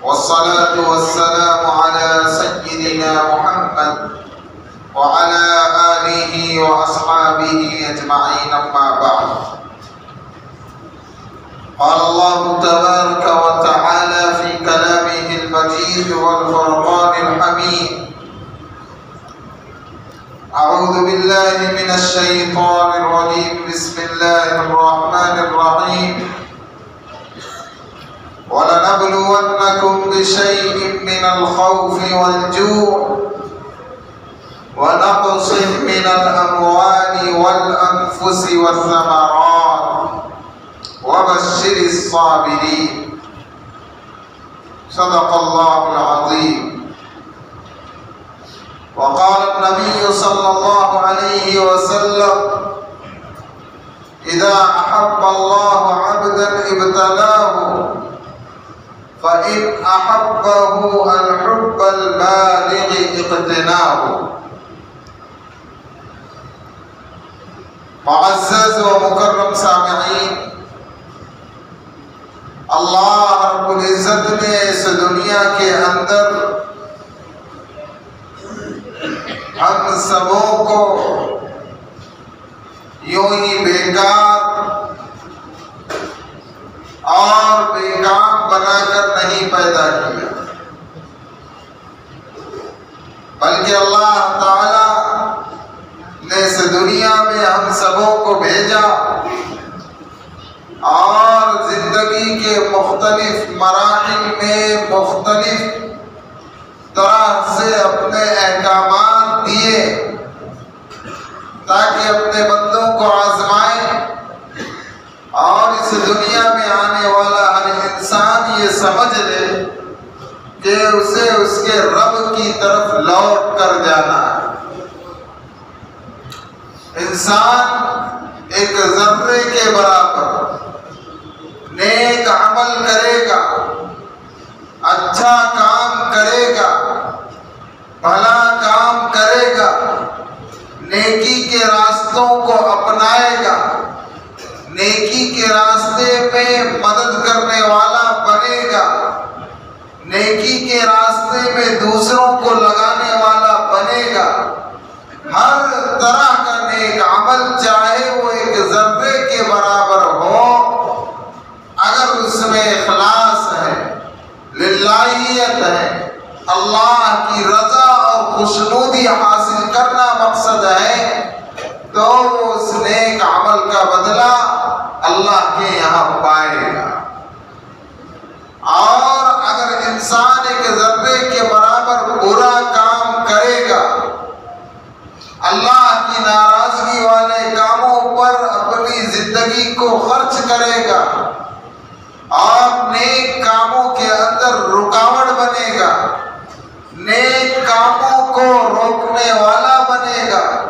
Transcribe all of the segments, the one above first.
والصلاة والسلام على سيدنا محمد وعلى آله وأصحابه أجمعين أما بعد. قال الله تبارك وتعالى في كلامه المجيد والفرقان الحميد: أعوذ بالله من الشيطان الرجيم. بسم الله الرحمن الرحيم. وَلَنَبْلُوَنَّكُمْ بِشَيْءٍ مِّنَ الْخَوْفِ وَالْجُوعِ وَنَقْصٍ مِّنَ الْأَمْوَالِ وَالْأَنفُسِ وَالثَّمَرَاتِ وَبَشِّرِ الصَّابِرِينَ. صدق الله العظيم. وقال النبي صلى الله عليه وسلم: إذا أحب الله عبدا ابتلاه فإن أحبه الحب البالغ اقتناه. معزز و مکرم سامعین، اللہ رب العزت نے اس دنیا کے اندر ہم سبوں کو یوں ہی بیکار اور بے کام بنا کر نہیں پیدا کیا، بلکہ اللہ تعالی نے اس دنیا میں ہم سبوں کو بھیجا اور زندگی کے مختلف مراحل میں مختلف طرح سے اپنے احکامات دیے تاکہ اپنے بندوں کو آزمائیں اور اس دنیا میں آنے والا ہر انسان یہ سمجھ لے کہ اسے اس کے رب کی طرف لوٹ کر جانا ہے۔ انسان ایک ذرے کے برابر نیک عمل کرے گا، اچھا کام کرے گا، بھلا کام کرے گا، نیکی کے راستوں کو اپنائے گا، نیکی کے راستے میں مدد کرنے والا بنے گا، نیکی کے راستے میں دوسروں کو لگانے والا بنے گا۔ ہر طرح کا نیک عمل چاہے وہ ایک ذرے کے برابر ہو، اگر اس میں اخلاص ہے، للہیت ہے، اللہ کی رضا اور خوشنودی حاصل کرنا مقصد ہے، تو اس نیک عمل کا بدلہ اللہ کے یہاں پائے گا۔ اور اگر انسان ایک ذرے کے برابر برا کام کرے گا، اللہ کی ناراضگی والے کاموں پر اپنی زندگی کو خرچ کرے گا اور نیک کاموں کے اندر رکاوٹ بنے گا، نیک کاموں کو روکنے والا بنے گا،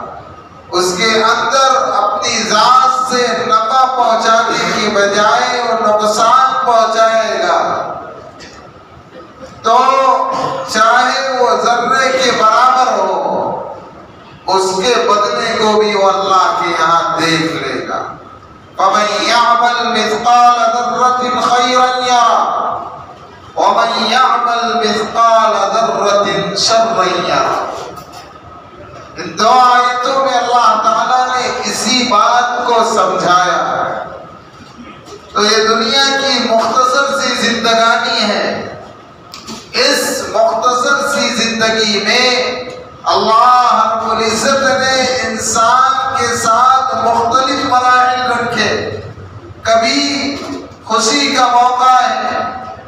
اس کے اندر اپنی ذات سے نفع پہنچانے کی بجائے وہ نقصان پہنچائے گا، تو چاہے وہ ذرے کے برابر ہو، اس کے بدلے کو بھی وہ اللہ کے یہاں دیکھ لے گا۔ فَمَن يَعْمَلْ مِثْقَالَ ذَرَّةٍ خَيْرًا يَرَهُ وَمَن يَعْمَلْ مِثْقَالَ ذَرَّةٍ شَرًّا يَرَهُ۔ ان دو آیتوں میں اللہ تعالیٰ نے اسی بات کو سمجھایا ہے۔ تو یہ دنیا کی مختصر سی زندگانی ہے، اس مختصر سی زندگی میں اللہ رب العزت نے انسان کے ساتھ مختلف مراحل رکھے۔ کبھی خوشی کا موقع ہے،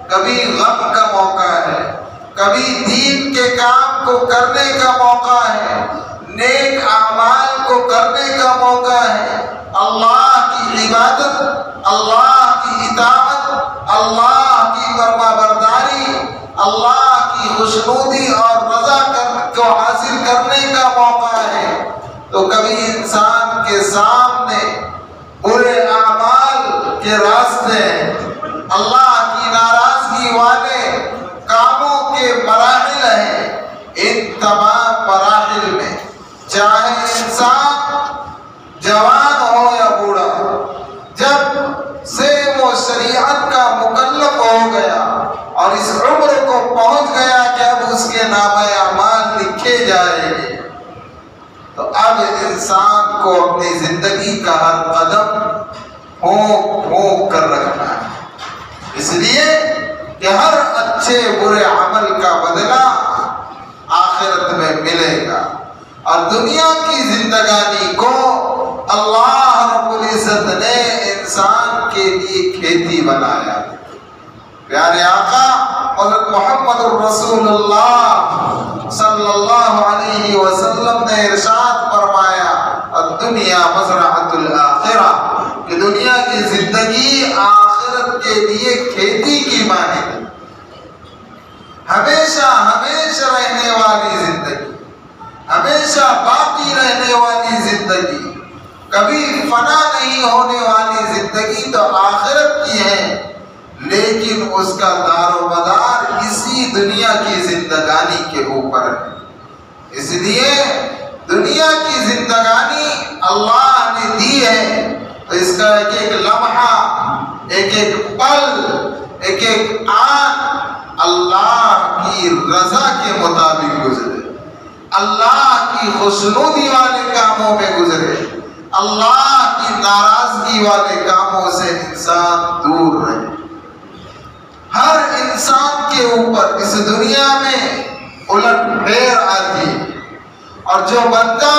کبھی غم کا موقع ہے، کبھی دین کے کام کو کرنے کا موقع ہے، نیک اعمال کو کرنے کا موقع ہے، اللہ کی عبادت، اللہ کی اطاعت، اللہ کی فرما برداری، اللہ کی خوشنودی اور رضا کو حاصل کرنے کا موقع ہے۔ تو کبھی انسان کے سامنے برے اعمال کے راستے ہیں، اللہ کی ناراضگی والے کاموں کے مراحل ہیں۔ ان تمام مراحل میں چاہے انسان جوان ہو یا بوڑھا، جب سے وہ شریعت کا مکلف ہو گیا اور اس عمر کو پہنچ گیا کہ اب اس کے نامہ اعمال لکھے جائیں گے، تو اب انسان کو اپنی زندگی کا ہر قدم پھونک پھونک کر رکھنا ہے، اس لیے کہ ہر اچھے برے عمل کا بدلہ آخرت میں ملے گا۔ اور دنیا کی زندگانی کو اللہ رب العزت نے انسان کے لیے کھیتی بنایا۔ پیارے آقا حضرت محمد الرسول اللہ صلی اللہ علیہ وسلم نے ارشاد فرمایا الدنیا مزرعۃ الآخرہ، کہ دنیا کی زندگی آخرت کے لیے کھیتی کی مانند، ہمیشہ ہمیشہ رہنے والی زندگی، ہمیشہ باقی رہنے والی زندگی، کبھی فنا نہیں ہونے والی زندگی تو آخرت کی ہے، لیکن اس کا دار و مدار اسی دنیا کی زندگانی کے اوپر ہے۔ اس لیے دنیا کی زندگانی اللہ نے دی ہے تو اس کا ایک ایک لمحہ، ایک ایک پل، ایک ایک آن اللہ کی رضا کے مطابق گزرے، اللہ کی خوشنودی والے کاموں میں گزرے، اللہ کی ناراضگی والے کاموں سے انسان دور رہے۔ ہر انسان کے اوپر اس دنیا میں الٹ پھیر آتی ہے، اور جو بندہ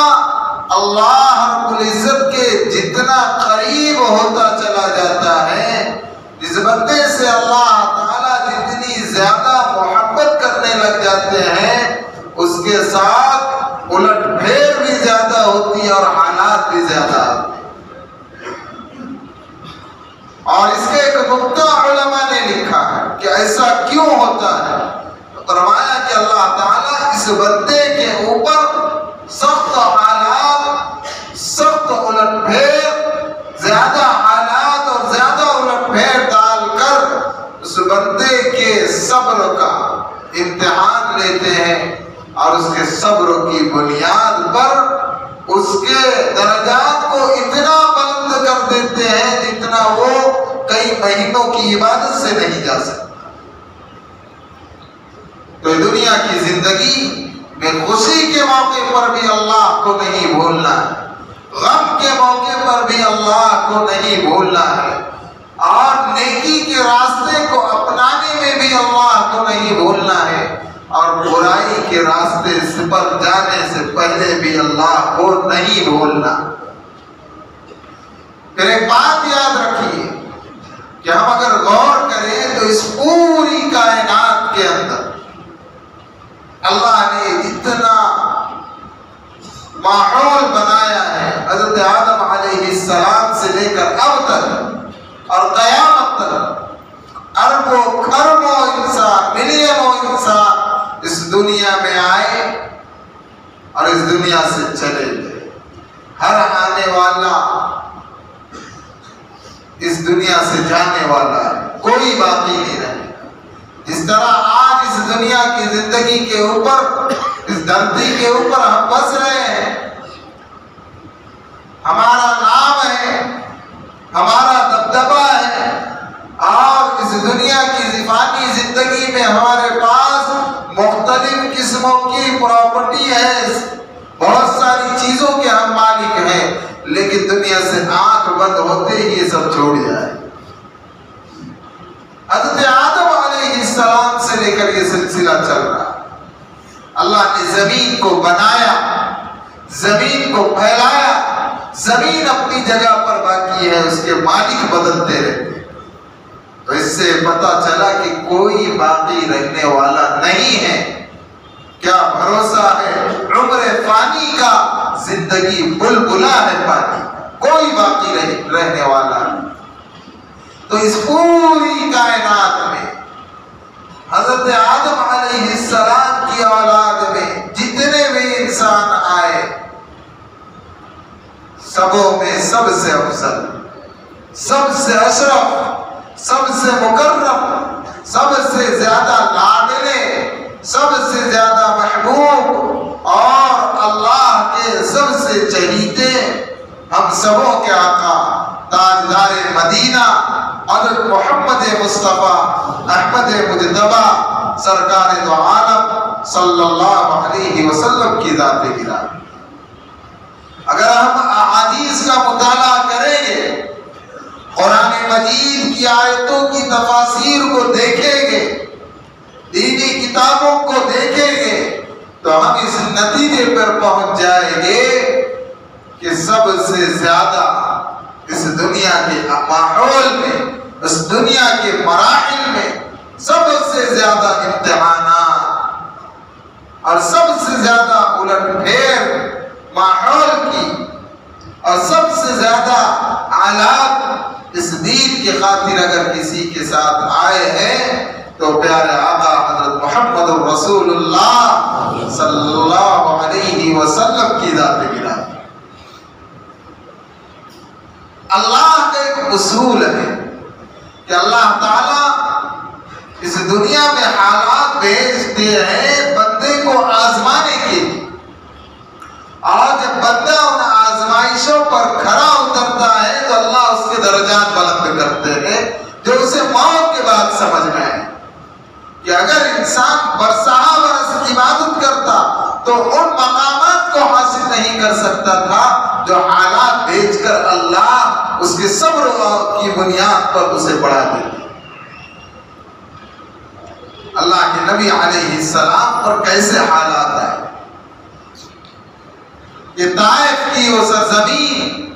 اللہ رب العزت کے جتنا قریب ہوتا چلا جاتا ہے، جس بندے سے اللہ تعالیٰ جتنی زیادہ محبت کرنے لگ جاتے ہیں، اس کے ساتھ الٹ پھیر بھی زیادہ ہوتی ہے اور حالات بھی زیادہ ہوتے ہیں۔ اور اس کے ایک نقطہ علماء نے لکھا ہے کہ ایسا کیوں ہوتا ہے، فرمایا کہ اللہ تعالیٰ اس بندے کے اوپر سخت حالات، سخت الٹ پھیر، زیادہ حالات اور زیادہ الٹ پھیر ڈال کر اس بندے کے صبر کا امتحان لیتے ہیں، اور اس کے صبر کی بنیاد پر اس کے درجات کو اتنا بلند کر دیتے ہیں جتنا وہ کئی مہینوں کی عبادت سے نہیں جا سکتا۔ تو دنیا کی زندگی میں خوشی کے موقع پر بھی اللہ کو نہیں بھولنا ہے، غم کے موقع پر بھی اللہ کو نہیں بھولنا ہے، اور نیکی کے راستے کو اپنانے میں بھی اللہ کو نہیں بھولنا ہے، اور برائی کے راستے پر جانے سے پہلے بھی اللہ کو نہیں بھولنا۔ پھر ایک بات یاد رکھیے کہ ہم اگر غور کریں تو اس پوری کائنات کے اندر اللہ نے جتنا ماحول بنایا ہے، حضرت آدم علیہ السلام سے لے کر اب تک اور قیامت تک اربوں کروڑوں انسان، ملینوں انسان اس دنیا میں آئے اور اس دنیا سے چلے گئے۔ ہر آنے والا اس دنیا سے جانے والا ہے، کوئی باقی نہیں رہے۔ جس طرح آج اس دنیا کی زندگی کے اوپر، اس دھرتی کے اوپر ہم بس رہے ہیں، ہمارا نام ہے، ہمارا دبدبہ ہے، اور اس دنیا کی فانی زندگی میں ہمارے پاس مختلف قسموں کی پراپرٹی ہے، بہت ساری چیزوں کے ہم مالک ہیں، لیکن دنیا سے آنکھ بند ہوتے ہی یہ سب چھوڑ جائے۔ حضرت آدم علیہ السلام سے لے کر یہ سلسلہ چل رہا، اللہ نے زمین کو بنایا، زمین کو پھیلایا، زمین اپنی جگہ پر باقی ہے، اس کے مالک بدلتے رہتے۔ تو اس سے پتہ چلا کہ کوئی باقی رہنے والا نہیں ہے۔ کیا بھروسہ ہے عمر فانی کا، زندگی بلبلا ہے پانی، کوئی باقی رہنے والا نہیں۔ تو اس پوری کائنات میں حضرت آدم علیہ السلام کی اولاد میں جتنے بھی انسان آئے، سبوں میں سب سے افضل، سب سے اشرف، سب سے مکرم، سب سے زیادہ لاڈلے، سب سے زیادہ محبوب اور اللہ کے سب سے چہیتے ہم سبوں کے آقا تاجدار مدینہ حضرت محمد مصطفیٰ احمد مجتبی سرکار دو عالم صلی اللہ علیہ وسلم کی ذات گرامی۔ اگر ہم احادیث کا مطالعہ کریں گے، قرآن مجید کی آیتوں کی تفاسیر کو دیکھیں گے، دینی کتابوں کو دیکھیں گے، تو ہم اس نتیجے پر پہنچ جائیں گے کہ سب سے زیادہ اس دنیا کے ماحول میں، اس دنیا کے مراحل میں سب سے زیادہ امتحانات اور سب سے زیادہ الٹ پھیر ماحول کی اور سب سے زیادہ حالات اس دین کی خاطر اگر کسی کے ساتھ آئے ہیں تو پیارے آقا حضرت محمد رسول اللہ صلی اللہ علیہ وسلم کی ذات گرامی۔ اللہ کا ایک اصول ہے کہ اللہ تعالیٰ اس دنیا میں حالات بھیجتے ہیں بندے کو آزمانے کے لیے، اور جب بندہ ان آزمائشوں پر کھڑا اترتا ہے تو اللہ اس کے درجات بلند کرتے ہیں، جو اسے موت کے بعد سمجھ میں آئے کہ اگر انسان برسہ برس عبادت کرتا تو ان مقامات کو حاصل نہیں کر سکتا تھا جو حالات بھیج کر اللہ اس کے صبر کی بنیاد پر اسے بڑھا دیتے۔ اللہ کے نبی علیہ السلام پر کیسے حالات آئے؟ یہ طائف کی وہ سرزمین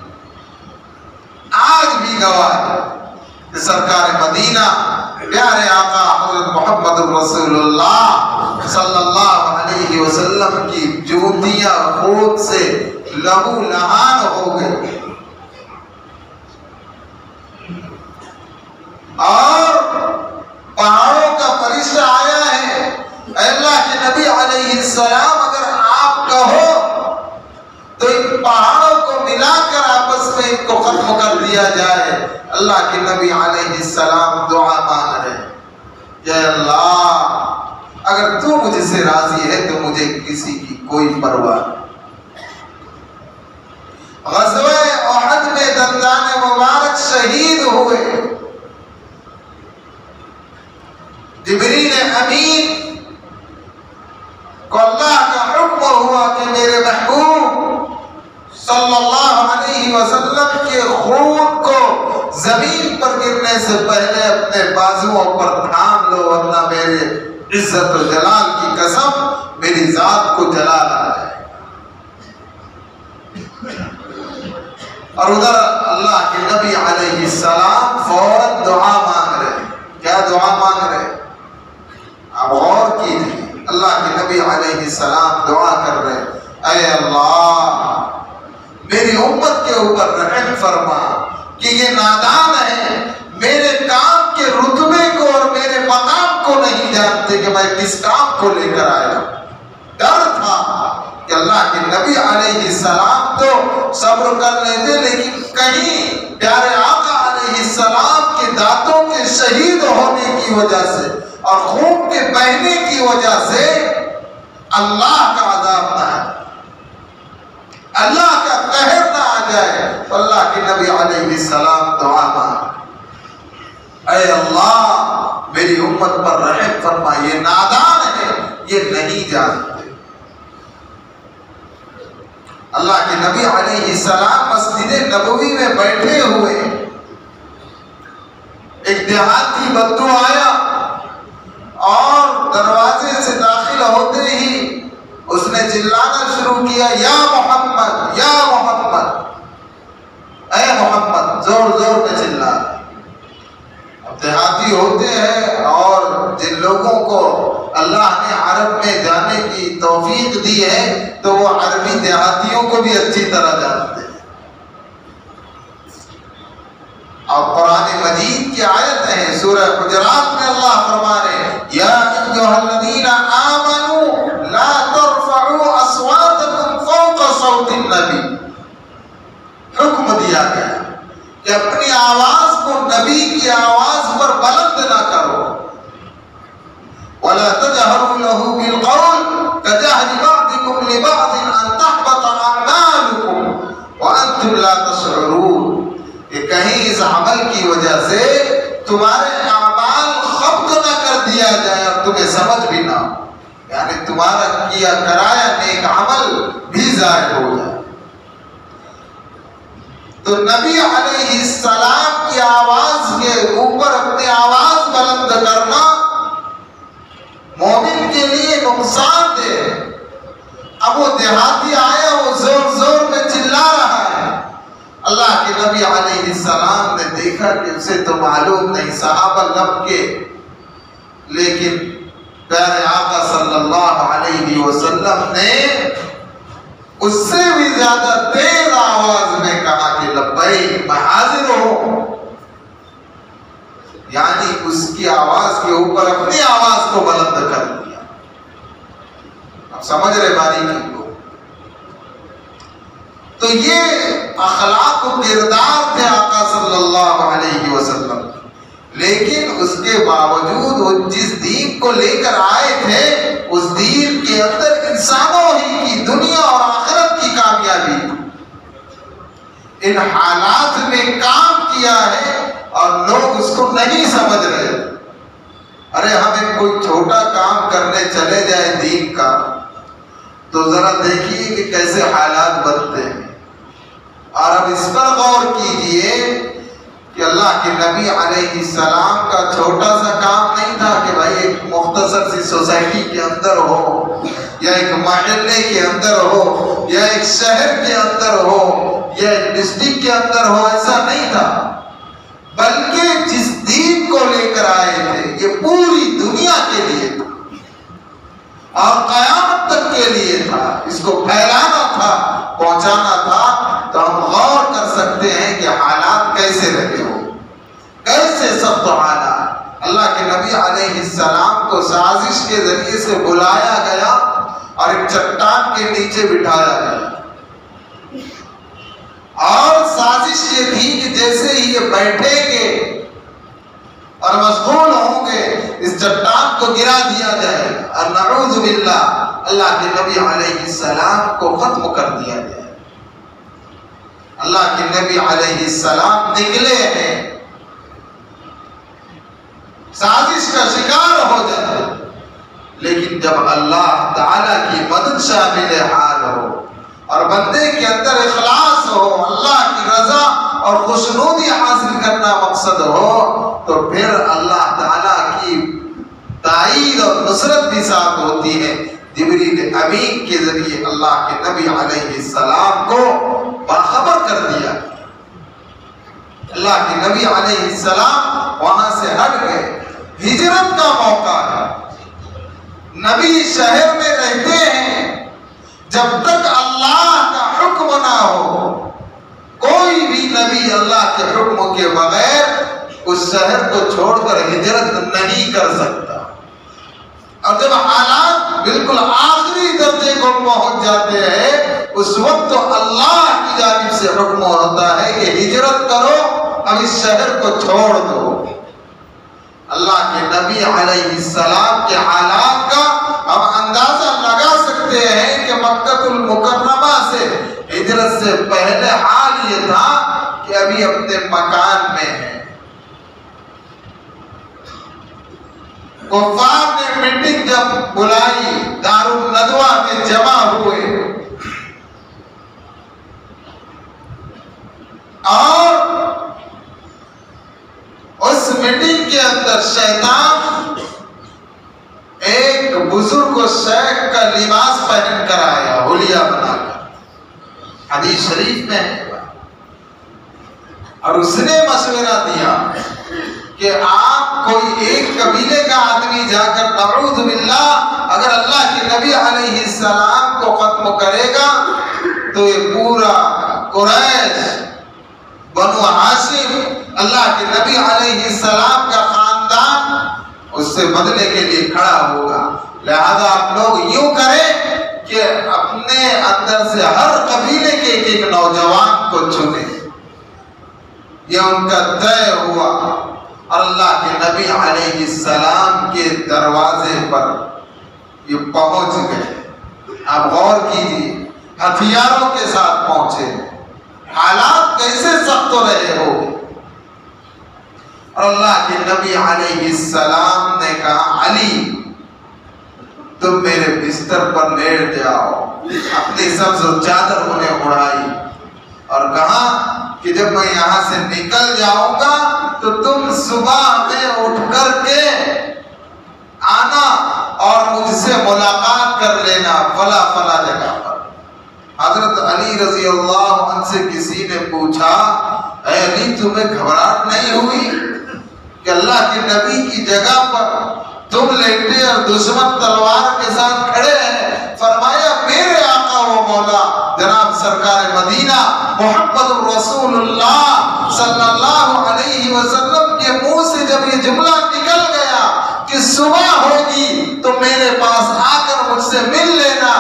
آج بھی گواہ ہے کہ سرکار مدینہ پیارے آقا حضرت محمد رسول اللہ صلی اللہ علیہ وسلم کی جوتیاں خود سے لہو لہان ہو گئی، اور پہاڑوں کا فرشتہ آیا ہے، اے اللہ کے نبی علیہ السلام اگر آپ کہو تو ان پہاڑوں کو ملا کر آپس میں ان کو ختم کر دیا جائے۔ اللہ کے نبی علیہ السلام دعا مانگ رہے، یا اللہ اگر تو مجھ سے راضی ہے تو مجھے کسی کی کوئی پرواہ نہیں۔ غزوہ احد میں دندان مبارک شہید ہوئے، جبریل امین کو اللہ کا حکم ہوا کہ میرے محبوب صلی اللہ علیہ وسلم کے خون کو زمین پر گرنے سے پہلے اپنے بازوؤں پر تھام لو، ورنہ میرے عزت و جلال کی قسم میری ذات کو جلال آ جائے۔ اور ادھر اللہ کے نبی علیہ السلام فوراً دعا مانگ رہے۔ کیا دعا مانگ رہے؟ آپ غور کیجیے، اللہ کے نبی علیہ السلام دعا کر رہے، اے اللہ میری امت کے اوپر رحم فرما کہ یہ نادان ہے، میرے کام کے رتبے کو اور میرے مقام کو نہیں جانتے کہ میں کس کام کو لے کر آیا۔ ڈر تھا کہ اللہ کے نبی علیہ السلام تو صبر کر لیتے، لیکن کہیں پیارے آقا علیہ السلام کے دانتوں کے شہید ہونے کی وجہ سے اور خون کے بہنے کی وجہ سے اللہ کا عذاب نہ آئے، اللہ کا قہر نہ آ جائے، تو اللہ کے نبی علیہ السلام دعا مانگ، اے اللہ میری امت پر رحم فرما، یہ نادان ہے، یہ نہیں جانتے۔ اللہ کے نبی علیہ السلام مسجد نبوی میں بیٹھے ہوئے، ایک دیہاتی بدو آیا اور دروازے سے داخل ہوتے ہی اس نے چلانا شروع کیا، یا محمد یا محمد، اے محمد، زور زور میں چلا۔ اب دیہاتی ہوتے ہیں اور جن لوگوں کو اللہ نے عرب میں جانے کی توفیق دی ہے تو وہ عربی دیہاتیوں کو بھی اچھی طرح جانتے ہیں۔ اور قرآن مجید کی آیت ہے سورہ حجرات میں اللہ فرما رہے ہیں، یا ایھا الذین آمنوا لا ترفعوا اصواتکم فوق صوت النبی۔ حکم دیا گیا کہ اپنی آواز کی آواز پر بلند نہ کرو. وَلَا تَجْهَرُوا لَهُ بِالْقَوْلِ كَجَهْرِ بَعْضِكُمْ لِبَعْضٍ أَن تَحْبَطَ أَعْمَالُكُمْ وَأَنْتُمْ لَا تَشْعُرُونَ. کہ کہیں اس عمل کی وجہ سے تمہارے اعمال خبط نہ کر دیا جائے اور تمہیں سمجھ بھی نہ ہو، یعنی تمہارا کیا کرایا نیک عمل بھی ضائع ہو جائے. تو نبی علیہ السلام کی آواز کے اوپر اپنی آواز بلند کرنا مومن کے لیے نقصان دہ. اب وہ دیہاتی آیا، وہ زور زور میں چلا رہا ہے. اللہ کے نبی علیہ السلام نے دیکھا کہ اسے تو معلوم نہیں، صحابہ لب کے، لیکن پیارے آقا صلی اللہ علیہ وسلم نے اس سے بھی زیادہ تیز آواز میں کہا کہ لبیک، میں حاضر ہوں. یعنی اس کی آواز کے اوپر اپنی آواز کو بلند کر دیا. اب سمجھ رہے باریکی کو؟ تو یہ اخلاق و کردار تھے آقا صلی اللہ علیہ وسلم. لیکن اس کے باوجود وہ جس دین کو لے کر آئے تھے، اس دین کے اندر انسانوں ہی کی دنیا اور آخرت کی کامیابی تھی. ان حالات میں کام کیا ہے اور لوگ اس کو نہیں سمجھ رہے. ارے ہمیں کوئی چھوٹا کام کرنے چلے جائے دین کا تو ذرا دیکھیے کہ کیسے حالات بنتے ہیں. اور اب اس پر غور کیجئے کہ اللہ کے نبی علیہ السلام کا چھوٹا سا کام نہیں تھا کہ بھائی ایک مختصر سی سوسائٹی کے اندر ہو، یا ایک محلے کے اندر ہو، یا ایک شہر کے اندر ہو، یا ایک ڈسٹرکٹ کے اندر ہو. ایسا نہیں تھا، بلکہ جس دین کو لے کر آئے تھے یہ پوری دنیا کے لیے تھا اور قیامت تک کے لیے تھا. اس کو پھیلانا تھا، پہنچانا تھا. تو ہم غور کر سکتے ہیں کہ حالات کیسے رہے ہو، کیسے سخت حالات. اللہ کے نبی علیہ السلام کو سازش کے ذریعے سے بلایا گیا اور ایک چٹان کے نیچے بٹھایا گیا. اور سازش یہ تھی کہ جیسے ہی یہ بیٹھیں گے اور مشغول ہوں گے اس چٹان کو گرا دیا جائے اور نعوذ باللہ اللہ کے نبی علیہ السلام کو ختم کر دیا جائے. اللہ کے نبی علیہ السلام نکلے ہیں، سازش کا شکار ہو جائے. لیکن جب اللہ تعالیٰ کی مدد شامل حال ہو اور بندے کے اندر اخلاص ہو، اللہ کی رضا اور خوشنودی حاصل کرنا مقصد ہو، تو پھر اللہ تعالیٰ کی تائید اور نصرت بھی ساتھ ہوتی ہے. جبریل امین کے ذریعے اللہ کے نبی علیہ السلام کو باخبر کر دیا. اللہ کے نبی علیہ السلام وہاں سے ہٹ گئے. ہجرت کا موقع ہے، نبی شہر میں رہتے ہیں. جب تک اللہ کا حکم نہ ہو، کوئی بھی نبی اللہ کے حکم کے بغیر اس شہر کو چھوڑ کر ہجرت نہیں کر سکتا. اور جب حالات بالکل آخری درجے کو پہنچ جاتے ہیں، اس وقت تو اللہ کی جانب سے حکم ہوتا ہے کہ ہجرت کرو، اب اس شہر کو چھوڑ دو. اللہ کے نبی علیہ السلام کے حالات کا ہم اندازہ لگا سکتے ہیں کہ مکہ المکرمہ سے ہجرت سے پہلے حال یہ تھا کہ ابھی اپنے مکان میں ہے. کفار نے میٹنگ جب بلائی، دارالندوہ میں جمع ہوئے اور اس میٹنگ کے اندر شیطان ایک بزرگ کو شیخ کا لباس پہن کر آیا، حلیہ بنا کر. حدیث شریف میں ہے. اور اس نے مشورہ دیا کہ آپ کوئی ایک قبیلے کا آدمی جا کر نعوذ باللہ اگر اللہ کے نبی علیہ السلام کو ختم کرے گا تو یہ پورا قریش، بنو ہاشم، اللہ کے نبی علیہ السلام کا خاندان اس سے بدلے کے لیے کھڑا ہوگا. لہذا آپ لوگ یوں کریں کہ اپنے اندر سے ہر قبیلے کے ایک نوجوان کو چنیں. یہ ان کا طے ہوا اور اللہ کے نبی علیہ السلام کے دروازے پر یہ پہنچ گئے۔ آپ غور کیجیے، ہتھیاروں کے ساتھ پہنچے، حالات کیسے سخت رہے ہو۔ اور اللہ کے نبی علیہ السلام نے کہا علی تم میرے بستر پر لیٹ جاؤ، اپنی سبز چادر انہیں اڑائی اور کہا کہ جب میں یہاں سے نکل جاؤں گا تو تم صبح میں اٹھ کر کے آنا اور مجھ سے ملاقات کر لینا فلا فلا جگہ پر۔ حضرت علی رضی اللہ عنہ سے کسی نے پوچھا اے علی تمہیں گھبراہٹ نہیں ہوئی کہ اللہ کے نبی کی جگہ پر تم لیٹے اور دشمن تلوار کے ساتھ کھڑے ہیں؟ فرمایا میرے آقا و مولا جناب سرکار مدینہ محمد الرسول اللہ صلی اللہ علیہ وسلم کے منہ سے جب یہ جملہ نکل گیا کہ صبح ہوگی تو میرے پاس آ کر مجھ سے مل لینا،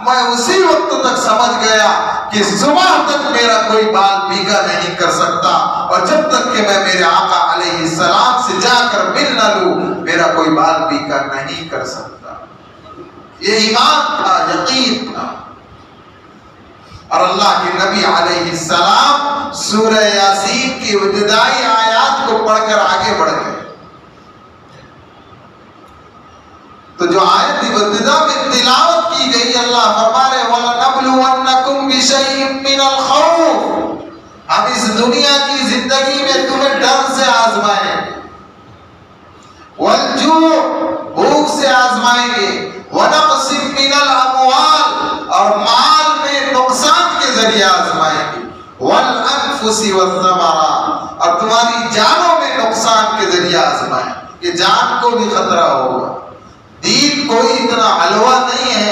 میں اسی وقت تک سمجھ گیا کہ صبح تک میرا کوئی بال بھیگا نہیں کر سکتا، اور جب تک کہ میں میرے آقا علیہ السلام سے جا کر مل نہ لوں میرا کوئی بال بھیگا نہیں کر سکتا۔ یہ ایمان تھا، یقین تھا۔ اور اللہ کے نبی علیہ السلام سورہ یاسین کی ابتدائی آیات کو پڑھ کر آگے بڑھ گئے۔ تو جو آیت ابتدا میں تلاوت کی گئی، اللہ فرما رہے وَلَنَبْلُوَنَّكُمْ بِشَيْءٍ مِّنَ الْخَوْفِ، ہم اس دنیا کی زندگی میں تمہیں ڈر سے آزمائیں گے، وَالْجُوعِ بھوک سے آزمائیں گے، وَنَقْصٍ مِّنَ الْأَمْوَالِ اور مال میں نقصان کے ذریعے آزمائیں گے، وَالْأَنفُسِ وَالثَّمَرَاتِ اور تمہاری جانوں میں نقصان کے ذریعے آزمائیں گے۔ یہ جان کو بھی خطرہ ہوگا۔ دین کوئی اتنا حلوہ نہیں ہے،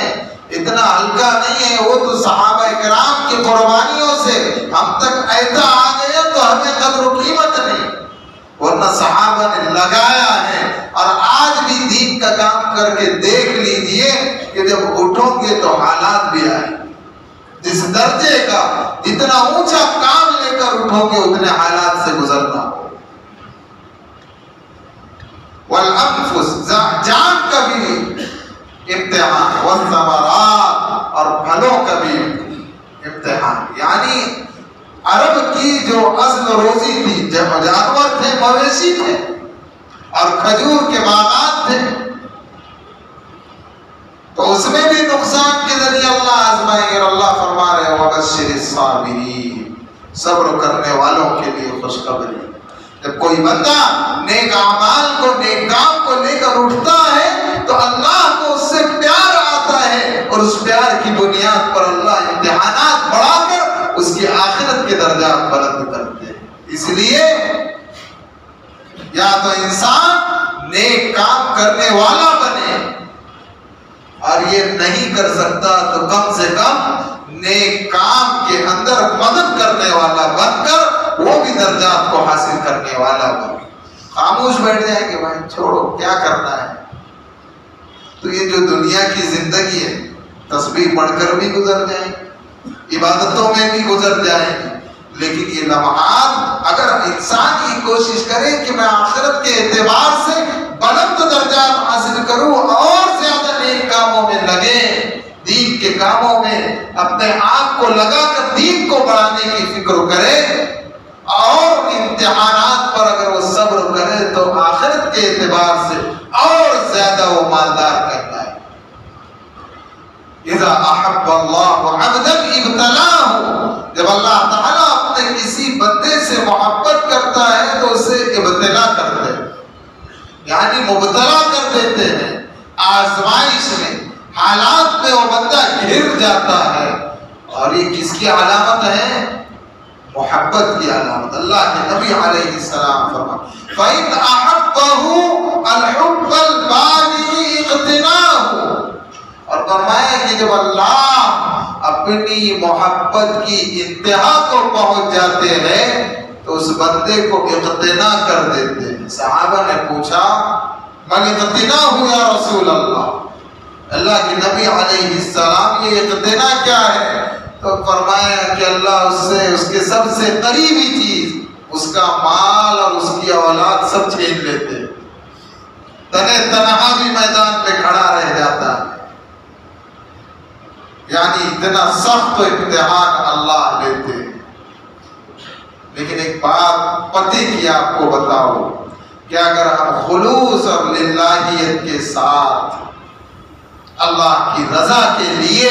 اتنا ہلکا نہیں ہے، وہ تو صحابہ کرام کی قربانیوں سے ہم تک ایسا آ گیا تو ہمیں قدر و قیمت نہیں، ورنہ صحابہ نے لگایا ہے۔ اور آج بھی دین کا کام کر کے دیکھ لیجئے کہ جب اٹھو گے تو حالات بھی آئیں، جس درجے کا جتنا اونچا کام لے کر اٹھو گے اتنے حالات سے گزرنا ہو۔ والانفس جان کا بھی امتحان، والثمرات اور پھلوں کا بھی امتحان، یعنی عرب کی جو اصل روزی تھی جانور تھے، مویشی تھے اور کھجور کے باغات تھے، تو اس میں بھی نقصان کے ذریعے اللہ آزمائیں گے۔ اور اللہ فرما رہے وَبَشِّرِ الصَّابِرِينَ، صبر کرنے والوں کے لیے خوشخبری۔ جب کوئی بندہ نیک اعمال کو، نیک کام کو لے کر اٹھتا ہے تو اللہ کو اس سے پیار آتا ہے، اور اس پیار کی بنیاد پر اللہ امتحانات بڑھا کر اس کی آخرت کے درجات بلند کرتے ہیں۔ اس لیے یا تو انسان نیک کام کرنے والا بنے، اور یہ نہیں کر سکتا تو کم سے کم نیک کام کے اندر مدد کرنے والا بن کر وہ بھی درجات کو حاصل کرنے والا بن۔ خاموش بیٹھ جائیں کہ بھائی چھوڑو کیا کرنا ہے، تو یہ جو دنیا کی زندگی ہے تسبیح پڑھ کر بھی گزر جائیں گی، عبادتوں میں بھی گزر جائیں گی، لیکن یہ لمحات اگر انسان یہ کوشش کرے کہ میں آخرت کے اعتبار سے بلند درجات حاصل کروں اور زیادہ نیک کاموں میں لگے، دین کے کاموں میں اپنے آپ کو لگا کر دین کو بڑھانے کی فکر کرے، اور امتحانات پر اگر وہ صبر کرے تو آخرت کے اعتبار سے اور زیادہ وہ مالدار کرتا ہے۔ اذا احب اللہ عبدا ابتلاه، جب اللہ تعالیٰ اپنے کسی بندے سے محبت کرتا ہے تو اسے ابتلا کرتے ہیں، یعنی مبتلا کر دیتے ہیں، آزمائش میں، حالات میں وہ بندہ گھر جاتا ہے۔ اور یہ کس کی علامت ہے؟ محبت کی علامت۔ اللہ کے نبی علیہ السلام فرماتے فَإِنْ أَحَبَّهُ الْحُبَّ الْبَالِغِ اقْتِنَاهُ، اور فرمایا کہ جب اللہ اپنی محبت کی انتہا کو پہنچ جاتے ہیں تو اس بندے کو اقتنا کر دیتے ہیں۔ صحابہ نے پوچھا مَنِ اقْتِنَاهُ یا رسول اللہ، اللہ کے نبی علیہ السلام یہ اقتنا کیا ہے؟ تو فرمایا کہ اللہ اس کے سب سے قریبی چیز، اس کا مال اور اس کی اولاد سب چھین تنے تنہا بھی میدان پہ کھڑا رہ جاتا ہے. یعنی اتنا سخت امتحان اللہ لیتے ہیں. لیکن ایک بات پتے کی آپ کو بتاؤ کہ اگر ہم خلوص اور للہیت کے ساتھ اللہ کی رضا کے لیے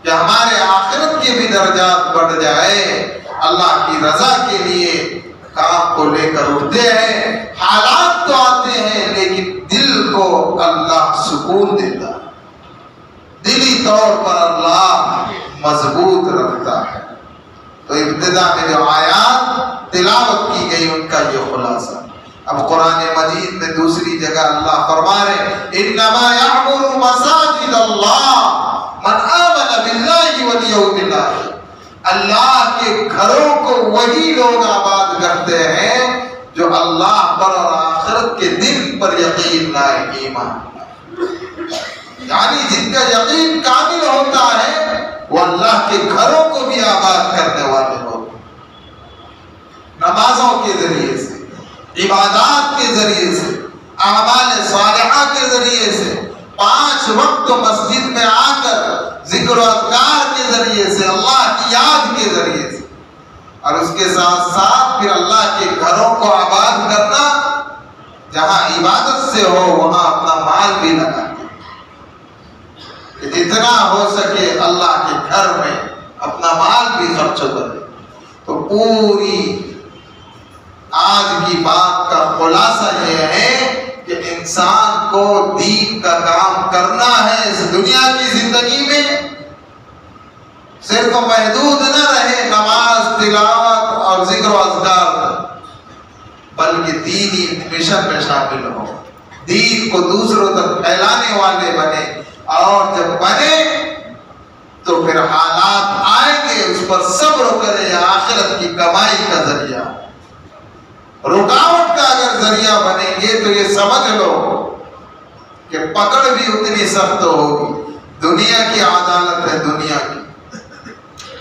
کہ ہمارے آخرت کے بھی درجات بڑھ جائے، اللہ کی رضا کے لیے کام کو لے کر اٹھتے ہیں، حالات تو آتے ہیں لیکن دل کو اللہ سکون دیتا ہے، دلی طور پر اللہ مضبوط رکھتا ہے. تو ابتدا میں جو آیات تلاوت کی گئی ان کا یہ خلاصہ. اب قرآن مجید میں دوسری جگہ اللہ فرما رہے انما یعمر مساجد اللہ من آمن باللہ والیوم الآخر. اللہ کے گھروں کو وہی لوگ آباد کرتے ہیں جو اللہ پر اور آخرت کے دن پر یقین لائے، ایمان. یعنی جن کا یقین کامل ہوتا ہے وہ اللہ کے گھروں کو بھی آباد کرنے والے ہوتے ہیں. نمازوں کے ذریعے سے، عبادات کے ذریعے سے، اعمال صالحہ کے ذریعے سے، 5 وقت مسجد میں آ کر ذکر و اذکار کے ذریعے سے، اللہ کی یاد کے ذریعے سے، اور اس کے ساتھ ساتھ پھر اللہ کے گھروں کو آباد کرنا. جہاں عبادت سے ہو وہاں اپنا مال بھی لگانا، جتنا ہو سکے اللہ کے گھر میں اپنا مال بھی خرچ کرے. تو پوری آج کی بات کا خلاصہ یہ ہے کہ انسان کو دین کا کام کرنا ہے اس دنیا کی زندگی میں. صرف محدود نہ رہے نماز، تلاوت اور ذکر و اذکار پر، بلکہ دینی مشن میں شامل ہو، دین کو دوسروں تک پھیلانے والے بنے. اور جب بنے تو پھر حالات آئیں گے اس پر صبر کرے، آخرت کی کمائی کا ذریعہ. رکاوٹ کا اگر ذریعہ بنیں گے تو یہ سمجھ لو کہ پکڑ بھی اتنی سخت ہوگی. دنیا کی عدالت ہے دنیا کی،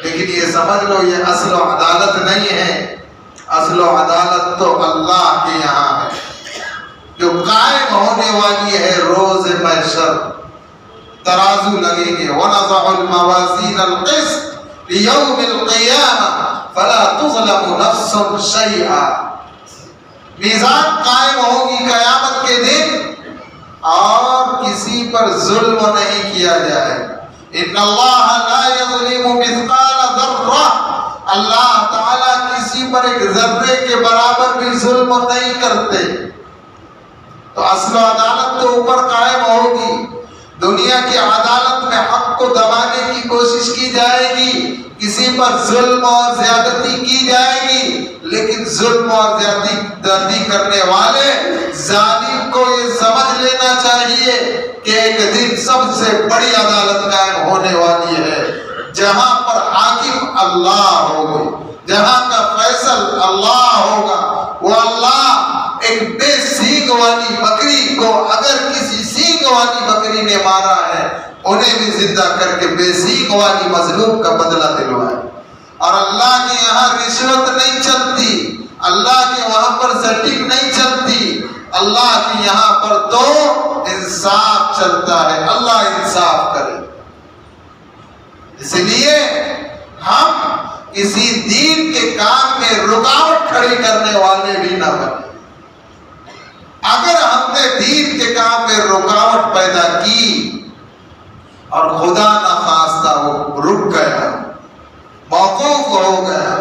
لیکن یہ سمجھ لو یہ اصل و عدالت نہیں ہے. اصل و عدالت تو اللہ کے یہاں ہے جو قائم ہونے والی ہے. روز محشر ترازو لگیں گے. وَنَضَعُ الْمَوَازِينَ الْقِسْطَ لِيَوْمِ الْقِيَامَةِ فَلَا تُظْلَمُ نَفْسٌ شَيْئًا. میزان قائم ہوگی قیامت کے دن اور کسی پر ظلم نہیں کیا جائے گا. ان اللہ لا یظلم مثقال ذرہ. اللہ تعالیٰ کسی پر ایک ذرے کے برابر بھی ظلم نہیں کرتے. تو اصل عدالت تو اوپر قائم ہوگی. دنیا کی عدالت میں حق کو دبانے کی کوشش کی جائے گی، کسی پر ظلم اور زیادتی کی جائے گی، لیکن ظلم اور زیادتی کرنے والے ظالم کو یہ سمجھ لینا چاہیے کہ ایک دن سب سے بڑی عدالت قائم ہونے والی ہے جہاں پر حاکم اللہ ہوگا، جہاں کا فیصل اللہ ہوگا. وہ اللہ ایک بے سینگ والی بکری کو اگر کسی سینگ والی بکری نے مارا ہے انہیں بھی زندہ کر کے بے سینگ والی مظلوم کا بدلہ دلوائے. اور اللہ کے یہاں رشوت نہیں چلتی، اللہ کے وہاں پر سٹنگ نہیں چلتی، اللہ کے یہاں پر تو انصاف چلتا ہے. اللہ انصاف کرے. اس لیے ہم کسی دین کے کام میں رکاوٹ کھڑی کرنے والے بھی نہ بنے. اگر ہم نے دین کے کام میں رکاوٹ پیدا کی اور خدا نخواستہ وہ رک گیا، موقوف ہو گیا،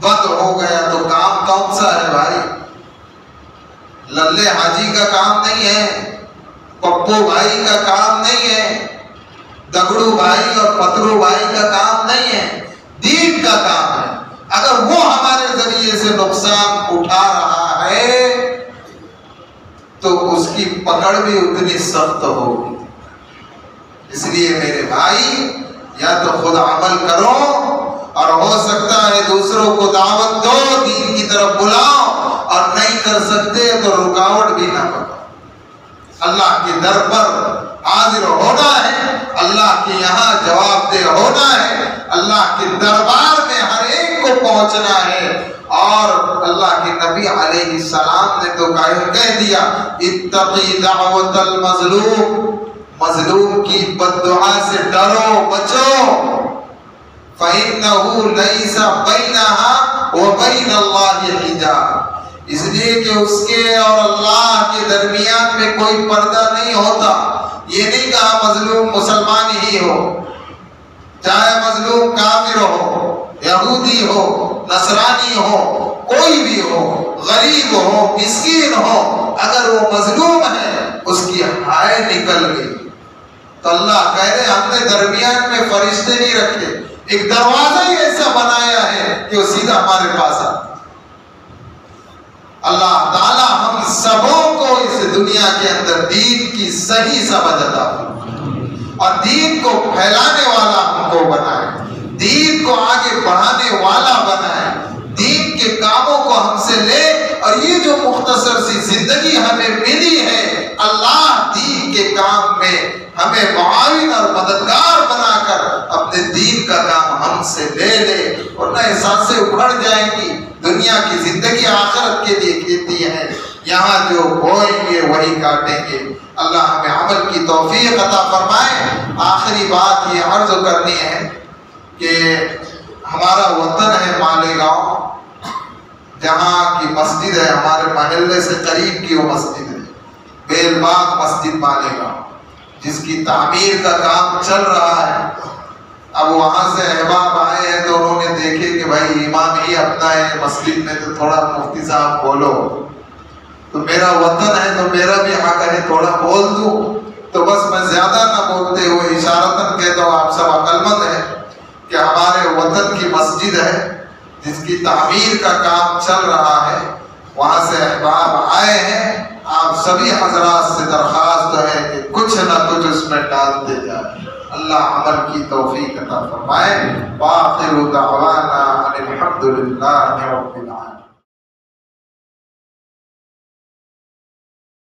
بند ہو گیا، تو کام کون سا ہے بھائی؟ للے حاجی کا کام نہیں ہے، پپو بھائی کا کام نہیں ہے، دگڑو بھائی اور پترو بھائی کا کام نہیں ہے، دین کا کام ہے. اگر وہ ہمارے ذریعے سے نقصان اٹھا رہا ہے تو اس کی پکڑ بھی اتنی سخت ہوگی. اس لیے میرے بھائی یا تو خود عمل کرو اور ہو سکتا ہے دوسروں کو دعوت دو، دین کی طرف بلاؤ، اور نہیں کر سکتے تو رکاوٹ بھی نہ کرو. اللہ کے در پر حاضر ہونا ہے، اللہ کے یہاں جواب دہ ہونا ہے. اللہ کے دربار میں ہر ایک کو پہنچنا ہے۔ اور اللہ کے نبی علیہ السلام نے تو کہہ دیا اتقی دعوت المظلوم، مظلوم کی بد دعا سے ڈرو، بچو، فَإِنَّهُ لَيْسَ بَيْنَهَا وَبَيْنَ اللَّهِ حِجَابٌ، اس لیے کہ اس کے اور اللہ کے درمیان میں کوئی پردہ نہیں ہوتا۔ یہ نہیں کہا مظلوم مسلمان ہی ہو، چاہے مظلوم کافر ہو، یہودی ہو، نصرانی ہو، کوئی بھی ہو، غریب ہو، مسکین ہو، اگر وہ مظلوم ہے اس کی ہائے نکل گئی تو اللہ کہہ رہے ہم نے درمیان میں فرشتے نہیں رکھے، ایک دروازہ ہی ایسا بنایا ہے کہ وہ سیدھا ہمارے پاس آتا۔ اللہ تعالی ہم سبوں کو اس دنیا کے اندر دین کی صحیح سمجھ عطا فرمائے اور دین کو پھیلانے والا ہم کو بنائے، دین کو آگے بڑھانے والا بنائے، دین کے کاموں کو ہم سے لے۔ اور یہ جو مختصر سی زندگی ہمیں ملی ہے، اللہ دین کے کام میں ہمیں معاون اور مددگار بنا کر اپنے دین کا کام ہم سے لے لے، ورنہ احساسیں اکھڑ جائیں گی۔ دنیا کی زندگی آخرت کے لیے کھیتی ہے، یہاں جو بوئیں گے وہی کاٹیں گے۔ اللہ ہمیں عمل کی توفیق عطا فرمائے۔ آخری بات یہ عرض کرنی ہے کہ ہمارا وطن ہے مالیگاؤں، جہاں کی مسجد ہے ہمارے محلے سے قریب کی وہ مسجد ہے بیل باغ مسجد مالیگاؤں، جس کی تعمیر کا کام چل رہا ہے۔ اب وہاں سے احباب آئے ہیں تو انہوں نے دیکھے کہ بھائی امام ہی اپنا ہے مسجد میں، تو تھوڑا مفتی صاحب بولو، تو میرا وطن ہے تو میرا بھی حق ہے تھوڑا بول دوں۔ تو بس میں زیادہ نہ بولتے ہوئے اشارتاً کہتا ہوں، آپ سب عقل مند ہیں کہ ہمارے وطن کی مسجد ہے جس کی تعمیر کا کام چل رہا ہے، وہاں سے احباب آئے ہیں۔ آپ سبھی حضرات سے درخواست ہے کہ کچھ نہ کچھ اس میں ڈالتے جائیں۔ اللہ عمل کی توفیق عطا فرمائے۔ وآخر دعوانا ان الحمد للہ رب العالمین۔